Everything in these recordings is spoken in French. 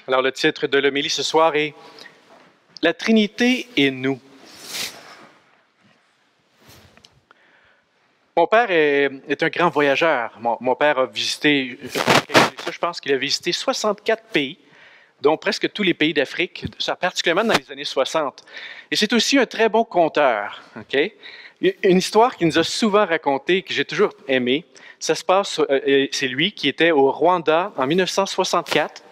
Alors, le titre de l'homélie ce soir est « La Trinité et nous ». Mon père est un grand voyageur. Mon père a visité, je pense qu'il a visité 64 pays, dont presque tous les pays d'Afrique, particulièrement dans les années 60. Et c'est aussi un très bon conteur. Okay? Une histoire qu'il nous a souvent racontée, que j'ai toujours aimée, ça se passe, c'est lui qui était au Rwanda en 1964.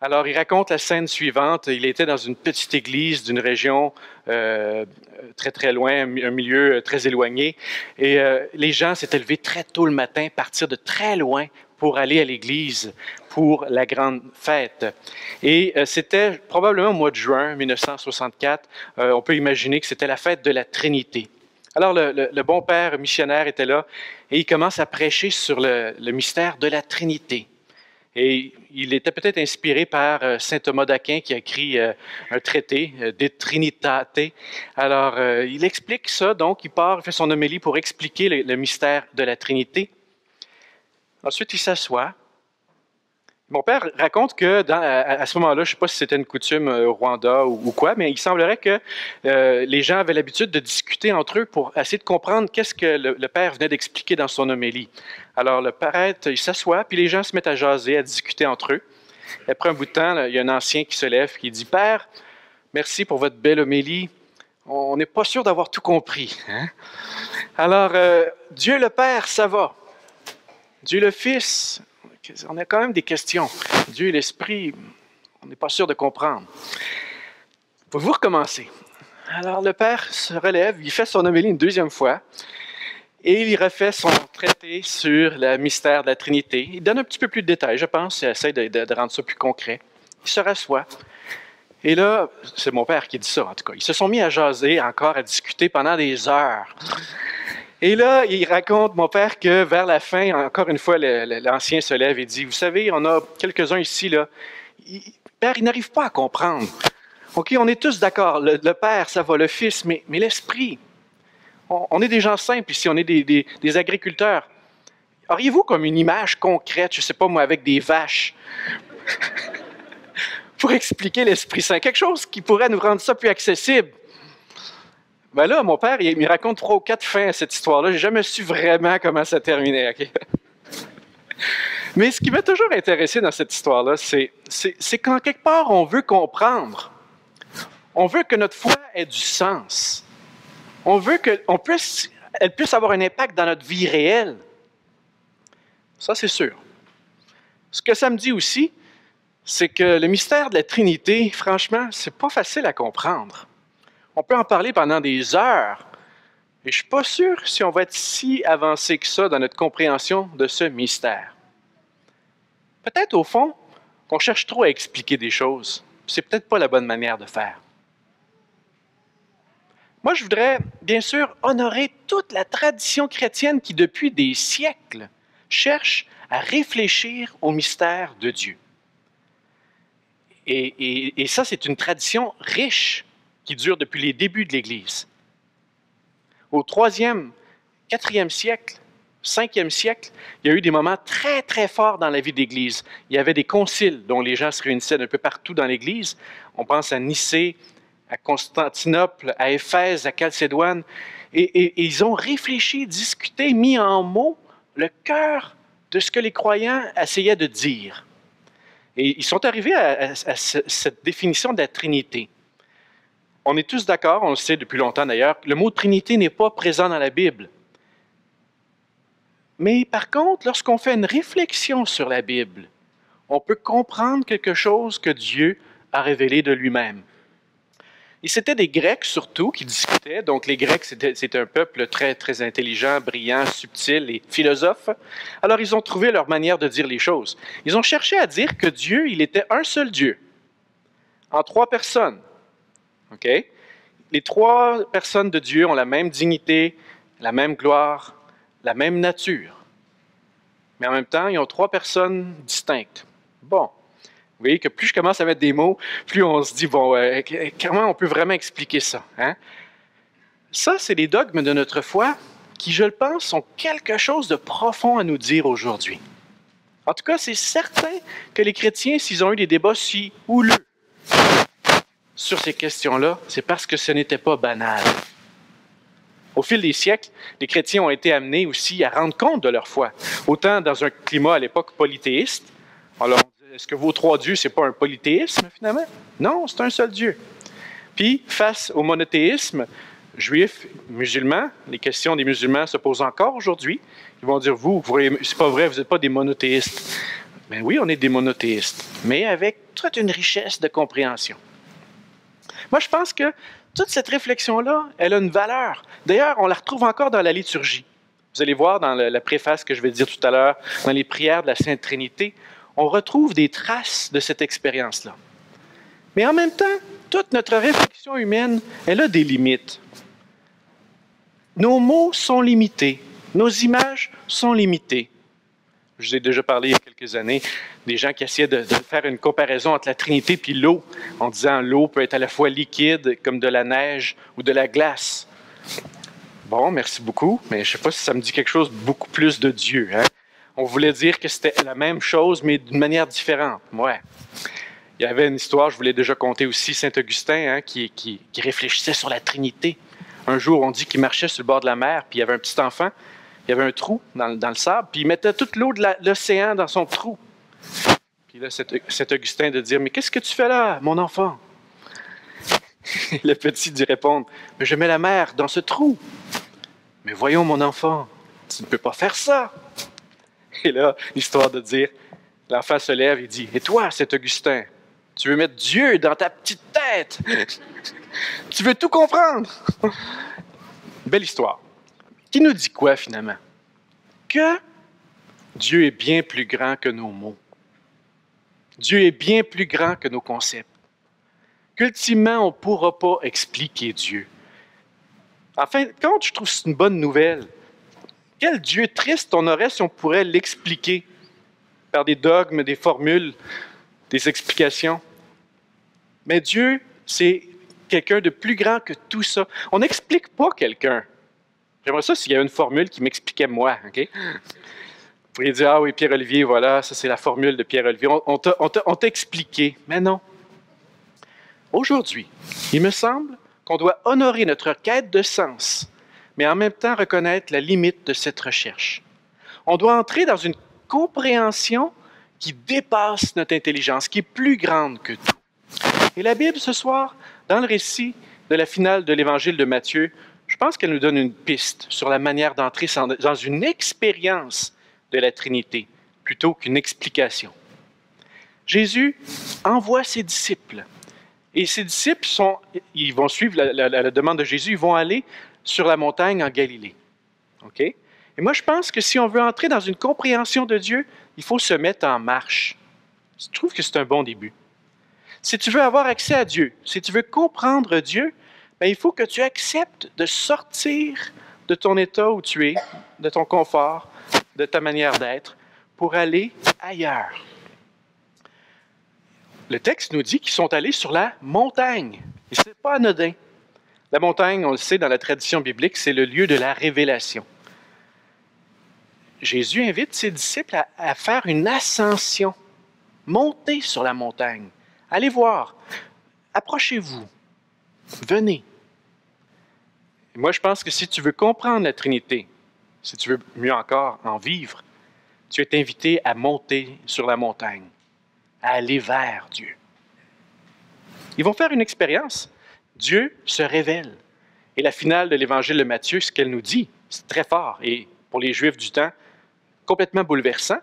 Alors, il raconte la scène suivante. Il était dans une petite église d'une région très, très loin, un milieu très éloigné. Et les gens s'étaient levés très tôt le matin, partir de très loin pour aller à l'église pour la grande fête. Et c'était probablement au mois de juin 1964. On peut imaginer que c'était la fête de la Trinité. Alors, le bon père missionnaire était là et il commence à prêcher sur le mystère de la Trinité. Et il était peut-être inspiré par saint Thomas d'Aquin qui a écrit un traité, De Trinitate. Alors, il explique ça, donc il part, il fait son homélie pour expliquer le mystère de la Trinité. Ensuite, il s'assoit. Mon père raconte que à ce moment-là, je ne sais pas si c'était une coutume au Rwanda ou quoi, mais il semblerait que les gens avaient l'habitude de discuter entre eux pour essayer de comprendre qu'est-ce que le père venait d'expliquer dans son homélie. Alors, le prêtre, il s'assoit, puis les gens se mettent à jaser, à discuter entre eux. Et après un bout de temps, là, il y a un ancien qui se lève, qui dit « Père, merci pour votre belle homélie. On n'est pas sûr d'avoir tout compris. Hein? Alors, Dieu le Père, ça va. Dieu le Fils, on a quand même des questions. Dieu l'Esprit, on n'est pas sûr de comprendre. Pouvez-vous recommencer? » Alors, le Père se relève, il fait son homélie une deuxième fois, et il refait son traité sur le mystère de la Trinité. Il donne un petit peu plus de détails, je pense, il essaie de rendre ça plus concret. Il se rassoit. Et là, c'est mon père qui dit ça, en tout cas. Ils se sont mis à jaser, encore à discuter pendant des heures. Et là, il raconte, mon père, que vers la fin, encore une fois, l'ancien se lève et dit, « Vous savez, on a quelques-uns ici, là. Père, il n'arrive pas à comprendre. OK, on est tous d'accord. Le Père, ça va, le Fils, mais l'Esprit. On est des gens simples ici, on est des agriculteurs. Auriez-vous comme une image concrète, je ne sais pas moi, avec des vaches, pour expliquer l'Esprit Saint? Quelque chose qui pourrait nous rendre ça plus accessible. » Ben là, mon père, il me raconte 3 ou 4 fins à cette histoire-là. Je n'ai jamais su vraiment comment ça terminait. Okay? Mais ce qui m'a toujours intéressé dans cette histoire-là, c'est qu'en quelque part, on veut comprendre. On veut que notre foi ait du sens. On veut qu'elle puisse avoir un impact dans notre vie réelle. Ça, c'est sûr. Ce que ça me dit aussi, c'est que le mystère de la Trinité, franchement, c'est pas facile à comprendre. On peut en parler pendant des heures, et je ne suis pas sûr si on va être si avancé que ça dans notre compréhension de ce mystère. Peut-être, au fond, qu'on cherche trop à expliquer des choses. C'est peut-être pas la bonne manière de faire. Moi, je voudrais, bien sûr, honorer toute la tradition chrétienne qui, depuis des siècles, cherche à réfléchir au mystère de Dieu. Et ça, c'est une tradition riche qui dure depuis les débuts de l'Église. Au 3e, 4e siècle, 5e siècle, il y a eu des moments très, très forts dans la vie de l'Église. Il y avait des conciles dont les gens se réunissaient un peu partout dans l'Église. On pense à Nicée, à Constantinople, à Éphèse, à Chalcédoine. Et ils ont réfléchi, discuté, mis en mots le cœur de ce que les croyants essayaient de dire. Et ils sont arrivés à cette définition de la Trinité. On est tous d'accord, on le sait depuis longtemps d'ailleurs, le mot Trinité n'est pas présent dans la Bible. Mais par contre, lorsqu'on fait une réflexion sur la Bible, on peut comprendre quelque chose que Dieu a révélé de lui-même. Et c'était des Grecs surtout qui discutaient. Donc les Grecs, c'était un peuple très, très intelligent, brillant, subtil et philosophe. Alors ils ont trouvé leur manière de dire les choses. Ils ont cherché à dire que Dieu, il était un seul Dieu, en 3 personnes. Okay? Les 3 personnes de Dieu ont la même dignité, la même gloire, la même nature. Mais en même temps, ils ont 3 personnes distinctes. Bon, vous voyez que plus je commence à mettre des mots, plus on se dit, bon, comment on peut vraiment expliquer ça? Hein? Ça, c'est les dogmes de notre foi qui, je le pense, ont quelque chose de profond à nous dire aujourd'hui. En tout cas, c'est certain que les chrétiens, s'ils ont eu des débats si houleux sur ces questions-là, c'est parce que ce n'était pas banal. Au fil des siècles, les chrétiens ont été amenés aussi à rendre compte de leur foi, autant dans un climat à l'époque polythéiste. Alors, est-ce que vos trois dieux, c'est pas un polythéisme finalement? Non, c'est un seul Dieu. Puis, face au monothéisme, juifs, musulmans, les questions des musulmans se posent encore aujourd'hui. Ils vont dire, c'est pas vrai, vous n'êtes pas des monothéistes. Ben oui, on est des monothéistes, mais avec toute une richesse de compréhension. Moi, je pense que toute cette réflexion-là, elle a une valeur. D'ailleurs, on la retrouve encore dans la liturgie. Vous allez voir dans la préface que je vais dire tout à l'heure, dans les prières de la Sainte Trinité, on retrouve des traces de cette expérience-là. Mais en même temps, toute notre réflexion humaine, elle a des limites. Nos mots sont limités, nos images sont limitées. Je vous ai déjà parlé il y a quelques années des gens qui essayaient de faire une comparaison entre la Trinité et l'eau, en disant l'eau peut être à la fois liquide, comme de la neige ou de la glace. Bon, merci beaucoup, mais je ne sais pas si ça me dit quelque chose beaucoup plus de Dieu. Hein? On voulait dire que c'était la même chose, mais d'une manière différente. Ouais. Il y avait une histoire, je vous l'ai déjà conté aussi, Saint-Augustin, hein, qui réfléchissait sur la Trinité. Un jour, on dit qu'il marchait sur le bord de la mer, puis il y avait un petit enfant, il y avait un trou dans le sable, puis il mettait toute l'eau de l'océan dans son trou. Puis là, Saint-Augustin de dire, « Mais qu'est-ce que tu fais là, mon enfant? » Le petit dit répondre, « Je mets la mer dans ce trou. »« Mais voyons, mon enfant, tu ne peux pas faire ça. » Et là, l'histoire de dire, l'enfant se lève et dit, « Et toi, Saint-Augustin, tu veux mettre Dieu dans ta petite tête? Tu veux tout comprendre? » Belle histoire. Qui nous dit quoi, finalement? Que Dieu est bien plus grand que nos mots. Dieu est bien plus grand que nos concepts. Qu'ultimement, on ne pourra pas expliquer Dieu. En fin de compte, je trouve que c'est une bonne nouvelle. Quel Dieu triste on aurait si on pourrait l'expliquer par des dogmes, des formules, des explications. Mais Dieu, c'est quelqu'un de plus grand que tout ça. On n'explique pas quelqu'un. J'aimerais ça s'il y avait une formule qui m'expliquait moi, OK? Vous pourriez dire, ah oui, Pierre-Olivier, voilà, ça c'est la formule de Pierre-Olivier. On t'a expliqué, mais non. Aujourd'hui, il me semble qu'on doit honorer notre quête de sens, mais en même temps reconnaître la limite de cette recherche. On doit entrer dans une compréhension qui dépasse notre intelligence, qui est plus grande que tout. Et la Bible, ce soir, dans le récit de la finale de l'Évangile de Matthieu, je pense qu'elle nous donne une piste sur la manière d'entrer dans une expérience de la Trinité, plutôt qu'une explication. Jésus envoie ses disciples. Et ces disciples, ils vont suivre la demande de Jésus, ils vont aller sur la montagne en Galilée. OK? Et moi, je pense que si on veut entrer dans une compréhension de Dieu, il faut se mettre en marche. Je trouve que c'est un bon début. Si tu veux avoir accès à Dieu, si tu veux comprendre Dieu, bien, il faut que tu acceptes de sortir de ton état où tu es, de ton confort, de ta manière d'être, pour aller ailleurs. Le texte nous dit qu'ils sont allés sur la montagne. Et ce n'est pas anodin. La montagne, on le sait, dans la tradition biblique, c'est le lieu de la révélation. Jésus invite ses disciples à faire une ascension, monter sur la montagne. Allez voir, approchez-vous, venez. Et moi, je pense que si tu veux comprendre la Trinité, si tu veux mieux encore en vivre, tu es invité à monter sur la montagne, à aller vers Dieu. Ils vont faire une expérience. Dieu se révèle. Et la finale de l'Évangile de Matthieu, ce qu'elle nous dit, c'est très fort. Et pour les Juifs du temps, complètement bouleversant.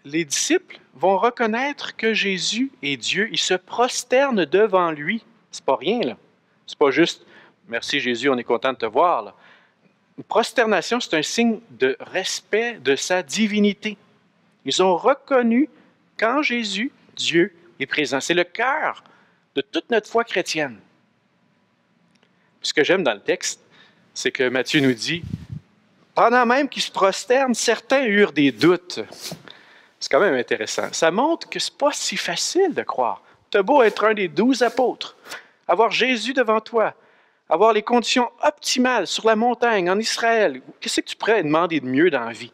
Les disciples vont reconnaître que Jésus est Dieu. Ils se prosternent devant lui. C'est pas rien, là. C'est pas juste « Merci Jésus, on est content de te voir ». Là. Une prosternation, c'est un signe de respect de sa divinité. Ils ont reconnu qu'en Jésus, Dieu est présent. C'est le cœur de toute notre foi chrétienne. Ce que j'aime dans le texte, c'est que Matthieu nous dit, pendant même qu'ils se prosternent, certains eurent des doutes. C'est quand même intéressant. Ça montre que ce n'est pas si facile de croire. Tu as beau être un des 12 apôtres, avoir Jésus devant toi, avoir les conditions optimales sur la montagne, en Israël. Qu'est-ce que tu pourrais demander de mieux dans la vie?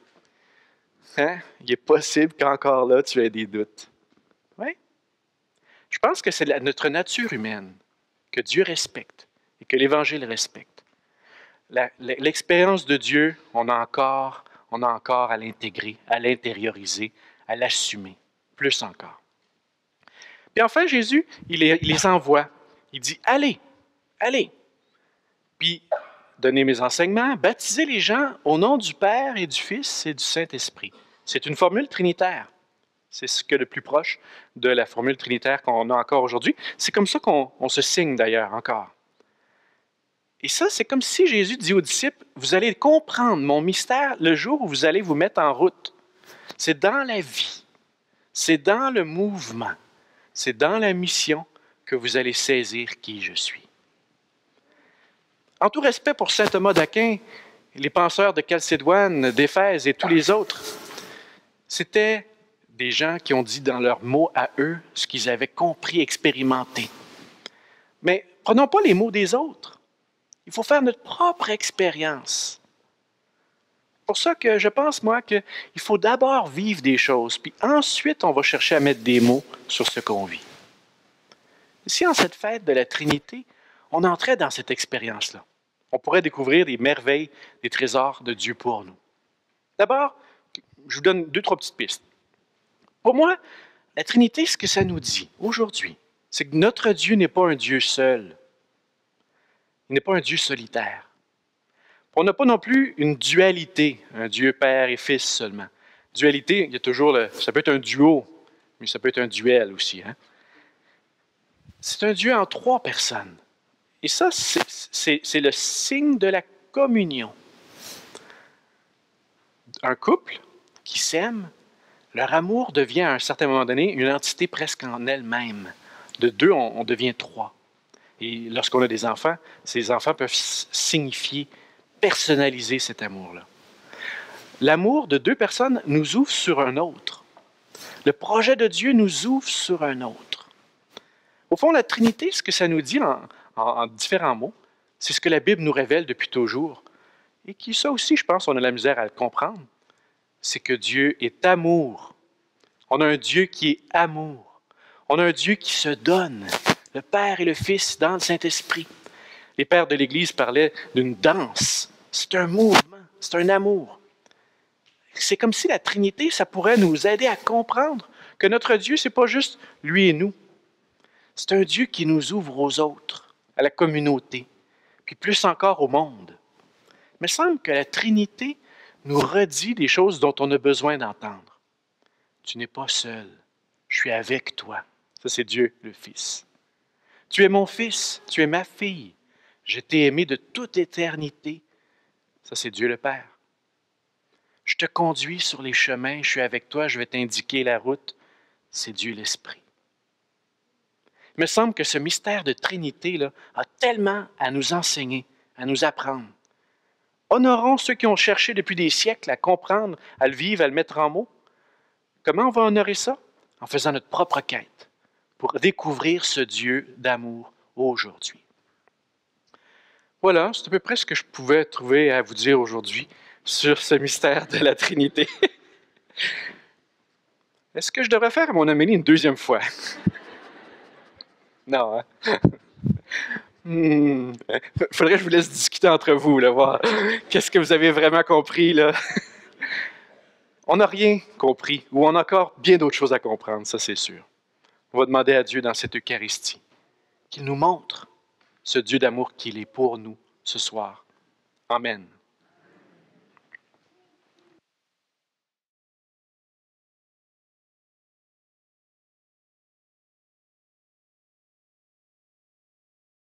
Hein? Il est possible qu'encore là, tu aies des doutes. Oui. Je pense que c'est notre nature humaine que Dieu respecte et que l'Évangile respecte. L'expérience de Dieu, on a encore à l'intégrer, à l'intérioriser, à l'assumer, plus encore. Puis enfin, Jésus, il les envoie. Il dit, allez, allez. Puis, donnez mes enseignements, baptisez les gens au nom du Père et du Fils et du Saint-Esprit. C'est une formule trinitaire. C'est ce que le plus proche de la formule trinitaire qu'on a encore aujourd'hui. C'est comme ça qu'on se signe d'ailleurs encore. Et ça, c'est comme si Jésus dit aux disciples, vous allez comprendre mon mystère le jour où vous allez vous mettre en route. C'est dans la vie, c'est dans le mouvement, c'est dans la mission que vous allez saisir qui je suis. En tout respect pour saint Thomas d'Aquin, les penseurs de Chalcédoine, d'Éphèse et tous les autres, c'était des gens qui ont dit dans leurs mots à eux ce qu'ils avaient compris, expérimenté. Mais prenons pas les mots des autres. Il faut faire notre propre expérience. C'est pour ça que je pense, moi, qu'il faut d'abord vivre des choses, puis ensuite, on va chercher à mettre des mots sur ce qu'on vit. Si en cette fête de la Trinité, on entrait dans cette expérience-là, on pourrait découvrir des merveilles, des trésors de Dieu pour nous. D'abord, je vous donne 2-3 petites pistes. Pour moi, la Trinité, ce que ça nous dit aujourd'hui, c'est que notre Dieu n'est pas un Dieu seul. Il n'est pas un Dieu solitaire. On n'a pas non plus une dualité, un Dieu Père et Fils seulement. Dualité, il y a toujours ça peut être un duo, mais ça peut être un duel aussi. Hein? C'est un Dieu en 3 personnes. Et ça, c'est le signe de la communion. Un couple qui s'aime, leur amour devient à un certain moment donné une entité presque en elle-même. De 2, on devient 3. Et lorsqu'on a des enfants, ces enfants peuvent signifier, personnaliser cet amour-là. L'amour de 2 personnes nous ouvre sur un autre. Le projet de Dieu nous ouvre sur un autre. Au fond, la Trinité, ce que ça nous dit en différents mots, c'est ce que la Bible nous révèle depuis toujours. Et qui, ça aussi, je pense, on a la misère à le comprendre. C'est que Dieu est amour. On a un Dieu qui est amour. On a un Dieu qui se donne. Le Père et le Fils dans le Saint-Esprit. Les pères de l'Église parlaient d'une danse. C'est un mouvement, c'est un amour. C'est comme si la Trinité, ça pourrait nous aider à comprendre que notre Dieu, ce n'est pas juste lui et nous. C'est un Dieu qui nous ouvre aux autres, à la communauté, puis plus encore au monde. Il me semble que la Trinité nous redit des choses dont on a besoin d'entendre. Tu n'es pas seul, je suis avec toi. Ça, c'est Dieu, le Fils. Tu es mon fils, tu es ma fille. Je t'ai aimé de toute éternité. Ça, c'est Dieu le Père. Je te conduis sur les chemins, je suis avec toi, je vais t'indiquer la route. C'est Dieu l'Esprit. Il me semble que ce mystère de Trinité là, a tellement à nous enseigner, à nous apprendre. Honorons ceux qui ont cherché depuis des siècles à comprendre, à le vivre, à le mettre en mots. Comment on va honorer ça? En faisant notre propre quête pour découvrir ce Dieu d'amour aujourd'hui. Voilà, c'est à peu près ce que je pouvais trouver à vous dire aujourd'hui sur ce mystère de la Trinité. Est-ce que je devrais faire mon homélie une 2e fois? Non, hein? Faudrait que je vous laisse discuter entre vous, là, voir qu'est-ce que vous avez vraiment compris, là. On n'a rien compris, ou on a encore bien d'autres choses à comprendre, ça c'est sûr. On va demander à Dieu dans cette Eucharistie qu'il nous montre ce Dieu d'amour qu'il est pour nous ce soir. Amen.